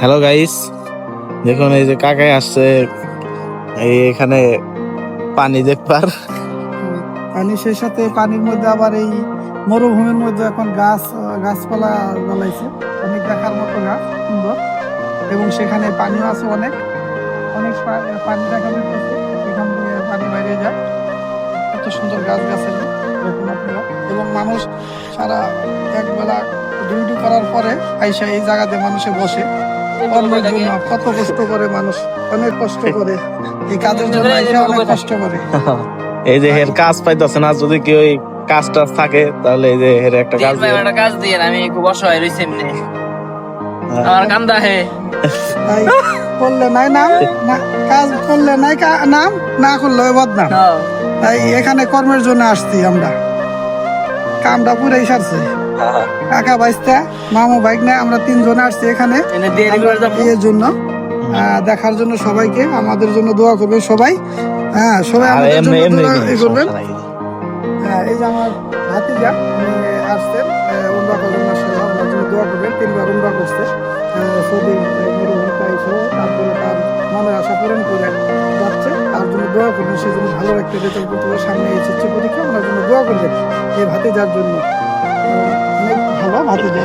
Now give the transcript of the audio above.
Hello guys, দেখুন এই যে কাকাই আসছে এখানে পানি দেখবার। পানি, সেই সাথে পানির মধ্যে আবার এই মরুভূমির মধ্যে এখন গাছপালা জ্বালাইছে, অনেক দেখার মতো গাছ, সুন্দর। এবং সেখানে পানিও আছে, অনেক অনেক পানি দেখা যাচ্ছে, এখান থেকে পানি বাইরে যায়। এত সুন্দর গাছ গাছালি দেখুন আপনারা। এবং মানুষ সারা একবেলা ডিউটি করার পরে আইসা এই জায়গাতে মানুষে বসে কর্মের জন্য। কত কষ্ট করে মানুষ, অনেক কষ্ট করে এই কাজের জন্য আইসা অনেক কষ্ট করে। এই যে এর কাজ পাইতেছে না, যদি কি ওই কাজ টাজ থাকে তাহলে এই যে এর একটা কাজ কাজ দিয়ে আমি খুব অসহায় রয়েছি এমনি আমার কান্দা হে তাই করলে নাই নাম না, কাজ করলে নাই নাম, না করলে বদনাম। তাই এখানে কর্মের জন্য আসছি আমরা, কামটা পুরাই সারছে। কাকা বাইস্তা মামু বাইক না, আমরা তিনজনে আসছি এখানে এর জন্য, দেখার জন্য। সবাইকে আমাদের জন্য দোয়া করবেন সবাই। হ্যাঁ, সবাই আমাদের জন্য দোয়া করবেন। হ্যাঁ, এই যে আমার ভাতিজা আসছেন উমরা করার মাসাল্লাহ, ওনার জন্য দোয়া করবেন। 3বার উমরা করছে সৌদি আরবে, তারপরে তার মনের আশা পূরণ করে যাচ্ছে। তার জন্য দোয়া করবেন, সেই জন্য ভালো একটা রেজাল্ট করতে হবে সামনে এই শিক্ষা পরীক্ষা। ওনার জন্য দোয়া করবেন এই ভাতিজার জন্য, অনেক ভালো ভাতিজা।